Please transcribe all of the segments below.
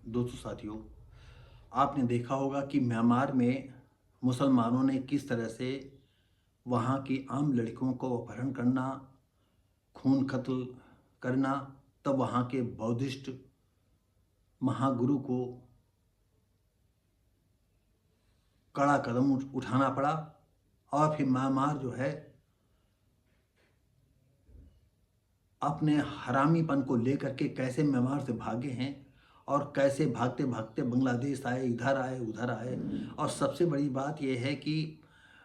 दोस्तों साथियों, आपने देखा होगा कि म्यांमार में मुसलमानों ने किस तरह से वहाँ की आम लड़कियों को अपहरण करना, खून कत्ल करना, तब वहाँ के बौद्धिस्ट महागुरु को कड़ा कदम उठाना पड़ा। और फिर म्यांमार जो है अपने हरामीपन को लेकर के कैसे म्यांमार से भागे हैं और कैसे भागते भागते बांग्लादेश आए, इधर आए, उधर आए। और सबसे बड़ी बात यह है कि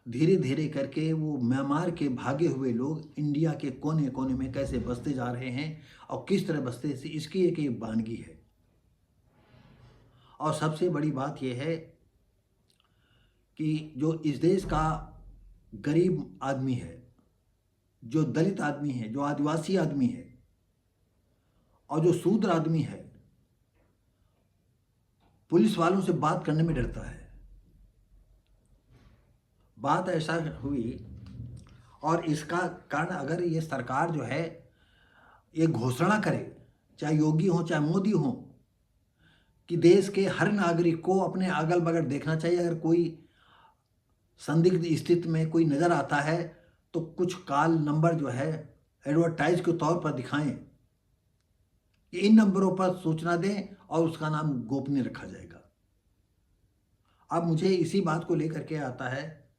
धीरे धीरे करके वो म्यांमार के भागे हुए लोग इंडिया के कोने कोने में कैसे बसते जा रहे हैं और किस तरह बसते से इसकी एक एक वानगी है। और सबसे बड़ी बात यह है कि जो इस देश का गरीब आदमी है, जो दलित आदमी है, जो आदिवासी आदमी है और जो शूद्र आदमी है, पुलिस वालों से बात करने में डरता है। बात ऐसा हुई और इसका कारण अगर ये सरकार जो है ये घोषणा करे, चाहे योगी हो चाहे मोदी हो, कि देश के हर नागरिक को अपने अगल बगल देखना चाहिए, अगर कोई संदिग्ध स्थिति में कोई नज़र आता है तो कुछ कॉल नंबर जो है एडवर्टाइज के तौर पर दिखाएं कि इन नंबरों पर सूचना दें और उसका नाम गोपनीय रखा जाएगा। अब मुझे इसी बात को लेकर के आता है,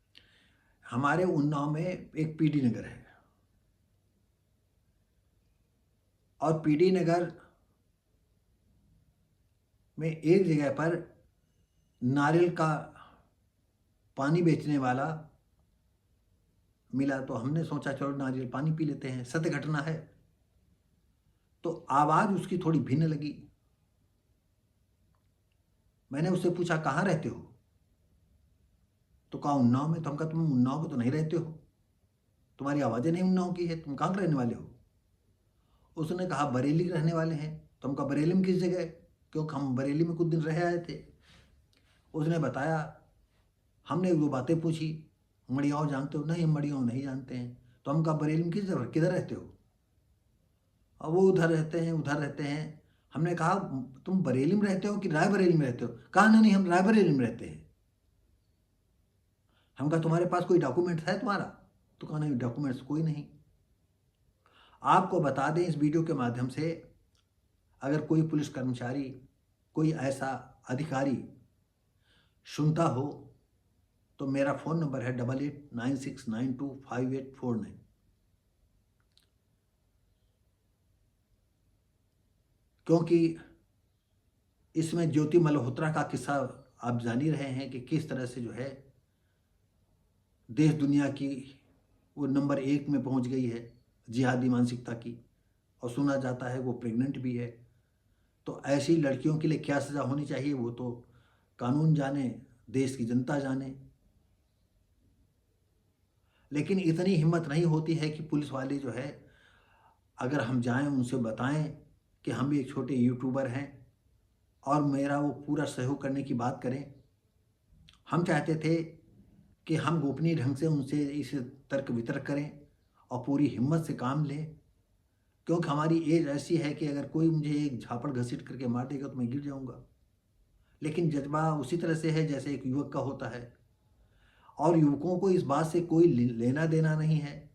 हमारे उन्नाव में एक पीडी नगर है और पीडी नगर में एक जगह पर नारियल का पानी बेचने वाला मिला, तो हमने सोचा चलो नारियल पानी पी लेते हैं, सत्य घटना है। तो आवाज़ उसकी थोड़ी भिन्न लगी। मैंने उससे पूछा कहाँ रहते हो, तो कहा उन्नाव में। तो हम कहा तुम उन्नाव में तो नहीं रहते हो, तुम्हारी आवाज़ें नहीं उन्नाव की है, तुम कहाँ के रहने वाले हो। उसने कहा बरेली के रहने वाले हैं। तो हम कहा बरेली में किस जगह, क्योंकि हम बरेली में कुछ दिन रह आए थे। उसने बताया, हमने एक दो बातें पूछी, मड़ियाओं जानते हो, नहीं हम मड़ियाओं नहीं जानते हैं। तो हम कहा बरेली में किस जगह, किधर रहते हो। और वो उधर रहते हैं, उधर रहते हैं। हमने कहा तुम बरेली में रहते हो कि रायबरेली में रहते हो। कहा नहीं हम रायबरेली में रहते हैं। हम कहा तुम्हारे पास कोई डॉक्यूमेंट है तुम्हारा, तो कहा नहीं डॉक्यूमेंट्स कोई नहीं। आपको बता दें इस वीडियो के माध्यम से, अगर कोई पुलिस कर्मचारी, कोई ऐसा अधिकारी सुनता हो तो मेरा फ़ोन नंबर है 8896925849। क्योंकि इसमें ज्योति मल्होत्रा का किस्सा आप जान ही रहे हैं कि किस तरह से जो है देश दुनिया की वो नंबर 1 में पहुंच गई है जिहादी मानसिकता की, और सुना जाता है वो प्रेग्नेंट भी है। तो ऐसी लड़कियों के लिए क्या सज़ा होनी चाहिए वो तो कानून जाने, देश की जनता जाने। लेकिन इतनी हिम्मत नहीं होती है कि पुलिस वाले जो है अगर हम जाएं उनसे बताएं कि हम भी एक छोटे यूट्यूबर हैं और मेरा वो पूरा सहयोग करने की बात करें। हम चाहते थे कि हम गोपनीय ढंग से उनसे इस तर्क वितर्क करें और पूरी हिम्मत से काम लें, क्योंकि हमारी एज ऐसी है कि अगर कोई मुझे एक झापड़ घसीट करके मार देगा तो मैं गिर जाऊंगा। लेकिन जज्बा उसी तरह से है जैसे एक युवक का होता है, और युवकों को इस बात से कोई लेना देना नहीं है।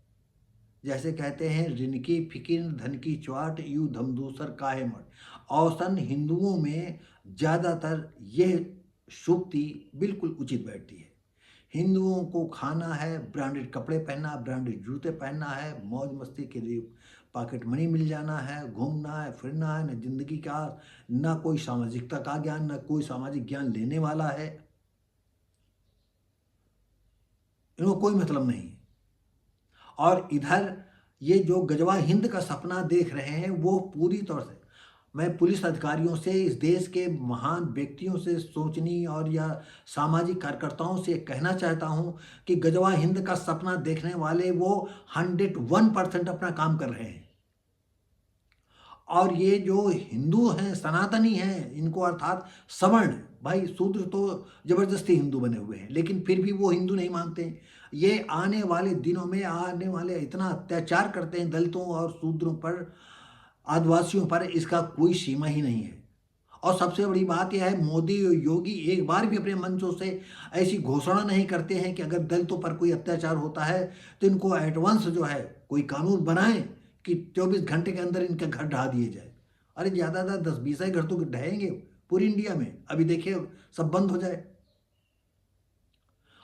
जैसे कहते हैं ऋण की फिकिर धन की च्वाट यू धमदूसर काहे मठ। औसन हिंदुओं में ज़्यादातर यह सूक्ति बिल्कुल उचित बैठती है। हिंदुओं को खाना है, ब्रांडेड कपड़े पहनना, ब्रांडेड जूते पहनना है, मौज मस्ती के लिए पॉकेट मनी मिल जाना है, घूमना है, फिरना है, न जिंदगी का, ना कोई सामाजिकता का ज्ञान, ना कोई सामाजिक ज्ञान लेने वाला है। इनको कोई मतलब नहीं। और इधर ये जो गजवा हिंद का सपना देख रहे हैं वो पूरी तौर से, मैं पुलिस अधिकारियों से, इस देश के महान व्यक्तियों से, सोचनी और या सामाजिक कार्यकर्ताओं से कहना चाहता हूं कि गजवा हिंद का सपना देखने वाले वो 101% अपना काम कर रहे हैं। और ये जो हिंदू हैं, सनातनी हैं, इनको अर्थात सवर्ण, भाई शूद्र तो जबरदस्ती हिंदू बने हुए हैं लेकिन फिर भी वो हिंदू नहीं मानते हैं। ये आने वाले दिनों में आने वाले इतना अत्याचार करते हैं दलितों और शूद्रों पर, आदिवासियों पर, इसका कोई सीमा ही नहीं है। और सबसे बड़ी बात यह है, मोदी और योगी एक बार भी अपने मंचों से ऐसी घोषणा नहीं करते हैं कि अगर दलितों पर कोई अत्याचार होता है तो इनको एडवांस जो है कोई कानून बनाएं कि 24 घंटे के अंदर इनके घर ढहा दिए जाए। अरे ज़्यादा 10-20 ही घर तो ढहेंगे पूरी इंडिया में, अभी देखिए सब बंद हो जाए।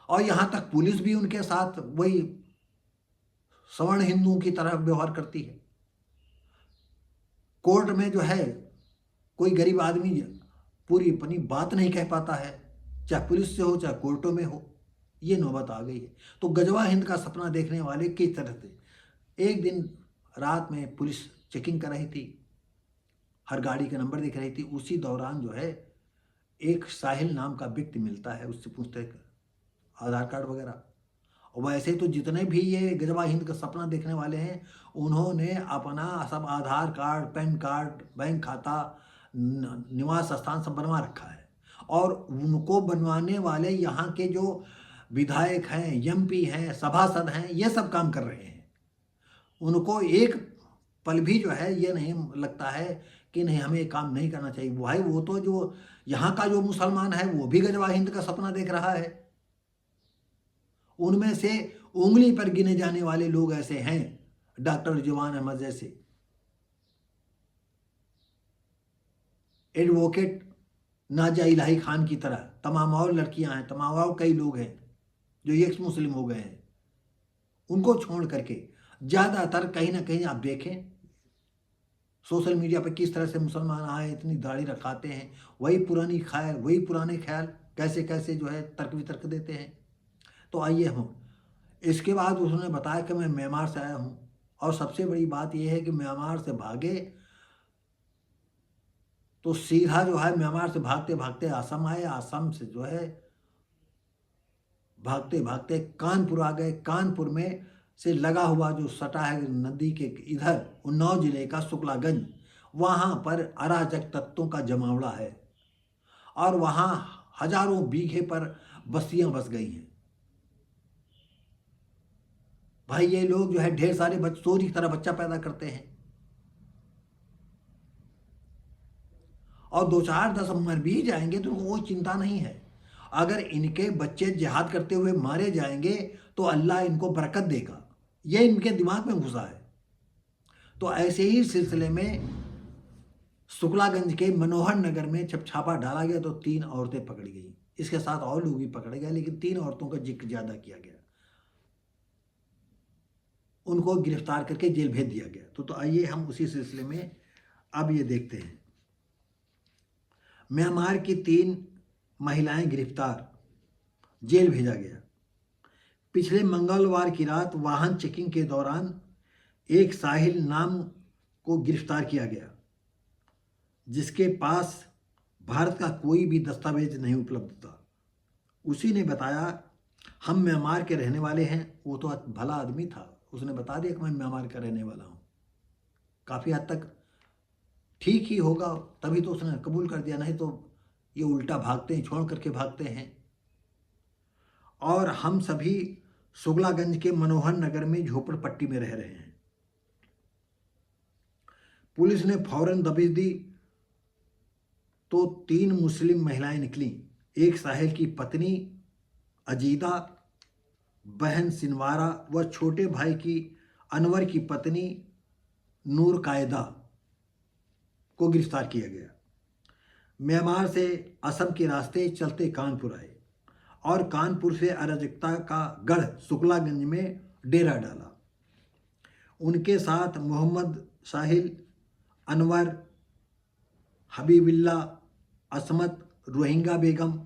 और यहाँ तक पुलिस भी उनके साथ वही सवर्ण हिंदुओं की तरह व्यवहार करती है। कोर्ट में जो है कोई गरीब आदमी पूरी अपनी बात नहीं कह पाता है, चाहे पुलिस से हो चाहे कोर्टों में हो। ये नौबत आ गई है। तो गजवा हिंद का सपना देखने वाले किस तरह से, एक दिन रात में पुलिस चेकिंग कर रही थी, हर गाड़ी का नंबर देख रही थी। उसी दौरान जो है एक साहिल नाम का व्यक्ति मिलता है, उससे पूछते हैं आधार कार्ड वगैरह। और वैसे तो जितने भी ये गजवा हिंद का सपना देखने वाले हैं उन्होंने अपना सब आधार कार्ड, पैन कार्ड, बैंक खाता, निवास स्थान सब बनवा रखा है। और उनको बनवाने वाले यहाँ के जो विधायक हैं, एमपी हैं, सभासद हैं, ये सब काम कर रहे हैं। उनको एक पल भी जो है ये नहीं लगता है कि नहीं हमें ये काम नहीं करना चाहिए। भाई वो तो जो यहाँ का जो मुसलमान है वो भी गजवा हिंद का सपना देख रहा है। उनमें से उंगली पर गिने जाने वाले लोग ऐसे हैं, डॉक्टर जवान अहमद जैसे, एडवोकेट नाजा इलाही खान की तरह तमाम और लड़कियां हैं, तमाम और कई लोग हैं जो एक्स मुस्लिम हो गए हैं। उनको छोड़ करके ज़्यादातर कहीं ना कहीं आप देखें सोशल मीडिया पर किस तरह से मुसलमान आए, इतनी दाढ़ी रखाते हैं, वही पुरानी ख्याल, वही पुराने ख्याल, कैसे कैसे जो है तर्क वितर्क देते हैं। तो आइए हम इसके बाद उसने बताया कि मैं म्यांमार से आया हूँ, और सबसे बड़ी बात यह है कि म्यांमार से भागे तो सीधा जो है म्यांमार से भागते भागते असम आए, असम से जो है भागते भागते कानपुर आ गए। कानपुर में से लगा हुआ जो सटा है नदी के इधर उन्नाव जिले का शुक्लागंज, वहाँ पर अराजक तत्वों का जमावड़ा है और वहाँ हजारों बीघे पर बस्तियाँ बस गई हैं। भाई ये लोग जो है ढेर सारे चोर की तरह बच्चा पैदा करते हैं और 2-4-10 मर भी जाएंगे तो उनको कोई चिंता नहीं है। अगर इनके बच्चे जिहाद करते हुए मारे जाएंगे तो अल्लाह इनको बरकत देगा, ये इनके दिमाग में घुसा है। तो ऐसे ही सिलसिले में शुक्लागंज के मनोहर नगर में जब छापा डाला गया तो 3 औरतें पकड़ी गई, इसके साथ और लोग भी पकड़े गए, लेकिन 3 औरतों का जिक्र ज़्यादा किया गया। उनको गिरफ्तार करके जेल भेज दिया गया। तो आइए हम उसी सिलसिले में अब ये देखते हैं। म्यांमार की 3 महिलाएं गिरफ्तार, जेल भेजा गया। पिछले मंगलवार की रात वाहन चेकिंग के दौरान एक साहिल नाम को गिरफ्तार किया गया, जिसके पास भारत का कोई भी दस्तावेज नहीं उपलब्ध था। उसी ने बताया हम म्यांमार के रहने वाले हैं। वो तो भला आदमी था, उसने बता दिया कि मैं म्यांमार का रहने वाला हूँ। काफ़ी हद तक ठीक ही होगा, तभी तो उसने कबूल कर दिया, नहीं तो ये उल्टा भागते हैं, छोड़ करके भागते हैं। और हम सभी शुक्लागंज के मनोहर नगर में झोपड़पट्टी में रह रहे हैं। पुलिस ने फौरन दबिश दी तो 3 मुस्लिम महिलाएं निकलीं। एक साहिल की पत्नी अजीदा, बहन सिनवारा व छोटे भाई की अनवर की पत्नी नूर कायदा को गिरफ्तार किया गया। म्यांमार से असम के रास्ते चलते कानपुर आए और कानपुर से अराजकता का गढ़ शुक्लागंज में डेरा डाला। उनके साथ मोहम्मद साहिल, अनवर, हबीबिल्ला, असमत, रोहिंगा बेगम,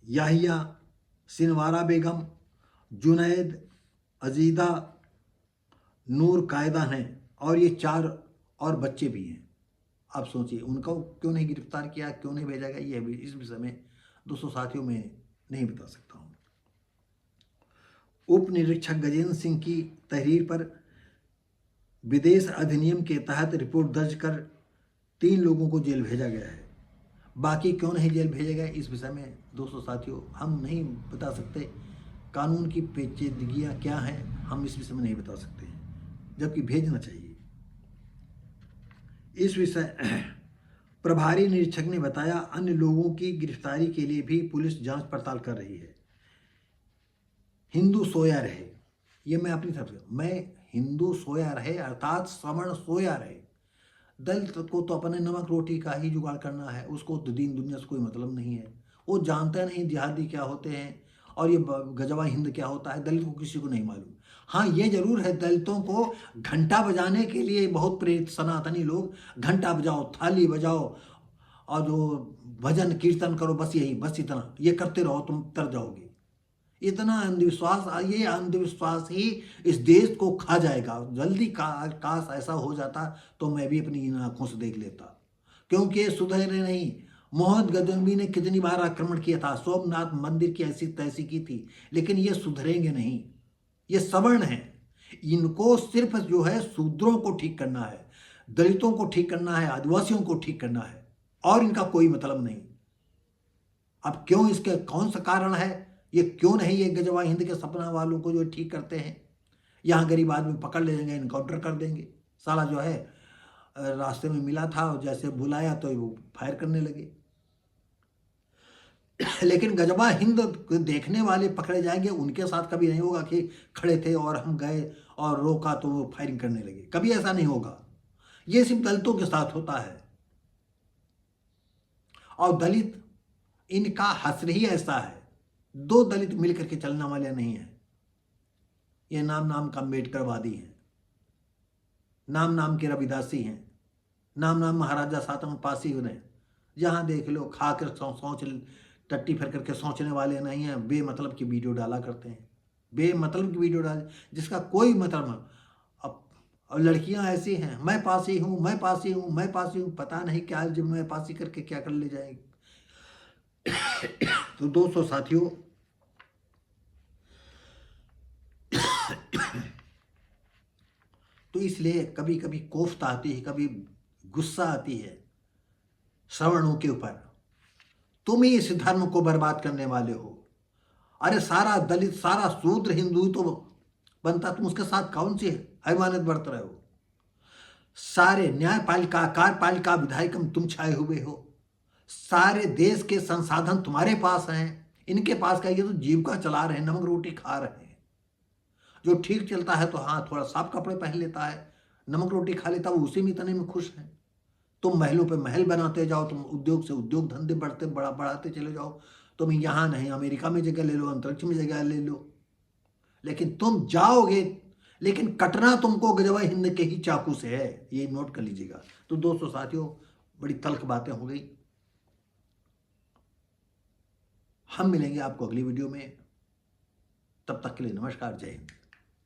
याहिया, सिनवारा बेगम, जुनैद, अजीदा, नूर कायदा हैं और ये 4 और बच्चे भी हैं। आप सोचिए उनको क्यों नहीं गिरफ्तार किया, क्यों नहीं भेजा गया, ये भी इस विषय में दोस्तों साथियों में नहीं बता सकता हूँ। उप निरीक्षक गजेंद्र सिंह की तहरीर पर विदेश अधिनियम के तहत रिपोर्ट दर्ज कर 3 लोगों को जेल भेजा गया है। बाकी क्यों नहीं जेल भेजे गए इस विषय में दोस्तों साथियों हम नहीं बता सकते। कानून की पेचीदगियाँ क्या हैं हम इस विषय में नहीं बता सकते हैं, जबकि भेजना चाहिए। इस विषय प्रभारी निरीक्षक ने बताया अन्य लोगों की गिरफ्तारी के लिए भी पुलिस जांच पड़ताल कर रही है। हिंदू सोया रहे, ये मैं अपनी तरफ से, मैं हिंदू सोया रहे अर्थात सवर्ण सोया रहे। दलित को तो अपने नमक रोटी का ही जुगाड़ करना है, उसको तो दीन दुनिया से कोई मतलब नहीं है। वो जानते नहीं जिहादी क्या होते हैं और ये गजवा हिंद क्या होता है, दलित को किसी को नहीं मालूम। हाँ ये जरूर है, दलितों को घंटा बजाने के लिए बहुत प्रेरित सनातनी लोग, घंटा बजाओ, थाली बजाओ और जो भजन कीर्तन करो, बस यही, बस इतना ये करते रहो, तुम तर जाओगे। इतना अंधविश्वास, ये अंधविश्वास ही इस देश को खा जाएगा। जल्दी काश ऐसा हो जाता तो मैं भी अपनी इन आंखों से देख लेता, क्योंकि ये सुधरे नहीं। मोहम्मद गजनवी ने कितनी बार आक्रमण किया था, सोमनाथ मंदिर की ऐसी तैसी की थी, लेकिन ये सुधरेंगे नहीं। ये सवर्ण है, इनको सिर्फ जो है शूद्रों को ठीक करना है, दलितों को ठीक करना है, आदिवासियों को ठीक करना है, और इनका कोई मतलब नहीं। अब क्यों, इसके कौन सा कारण है, ये क्यों नहीं ये गजवा हिंद के सपना वालों को जो ठीक करते हैं। यहाँ गरीब आदमी पकड़ ले जाएंगे, इनकाउंटर कर देंगे। साला जो है रास्ते में मिला था और जैसे बुलाया तो वो फायर करने लगे। लेकिन गजवा हिंद देखने वाले पकड़े जाएंगे, उनके साथ कभी नहीं होगा कि खड़े थे और हम गए और रोका तो वो फायरिंग करने लगे, कभी ऐसा नहीं होगा। ये सिर्फ दलितों के साथ होता है, और दलित इनका हश्र ही ऐसा है। दो दलित मिलकर के चलने वाले नहीं है। ये नाम नाम का अम्बेडकरवादी हैं, नाम नाम के रविदासी हैं, नाम नाम महाराजा सातम पासी हैं। जहां देख लो खा कर सोच टट्टी फिर करके सोचने वाले नहीं हैं, बेमतलब की वीडियो डाला करते हैं, बेमतलब की वीडियो डाल जिसका कोई मतलब। अब लड़कियां ऐसी हैं, मैं पासी हूं, मैं पासी हूं, मैं पासी हूं, पता नहीं क्या जब मैं पासी करके क्या कर ले जाएगी। तो दोस्तों साथियों, तो इसलिए कभी कभी कोफ्त आती है, कभी गुस्सा आती है सवर्णों के ऊपर। तुम ही इस धर्म को बर्बाद करने वाले हो। अरे सारा दलित, सारा शूद्र हिंदू तो बनता, तुम उसके साथ कौन सी हैवानियत बरत रहे हो। सारे न्यायपालिका, कार्यपालिका, विधायिका तुम छाए हुए हो। सारे देश के संसाधन तुम्हारे पास हैं, इनके पास का, ये तो जीविका चला रहे हैं, नमक रोटी खा रहे हैं। जो ठीक चलता है तो हाँ थोड़ा साफ कपड़े पहन लेता है, नमक रोटी खा लेता है, वो उसी में इतने में खुश है। तुम महलों पे महल बनाते जाओ, तुम उद्योग से उद्योग धंधे बढ़ाते चले जाओ। तुम यहाँ नहीं, अमेरिका में जगह ले लो, अंतरिक्ष में जगह ले लो, लेकिन तुम जाओगे, लेकिन कटना तुमको गजवा हिंद के ही चाकू से है, ये नोट कर लीजिएगा। तो दोस्तों साथियों, बड़ी तल्ख बातें हो गई। हम मिलेंगे आपको अगली वीडियो में, तब तक के लिए नमस्कार, जय हिंद।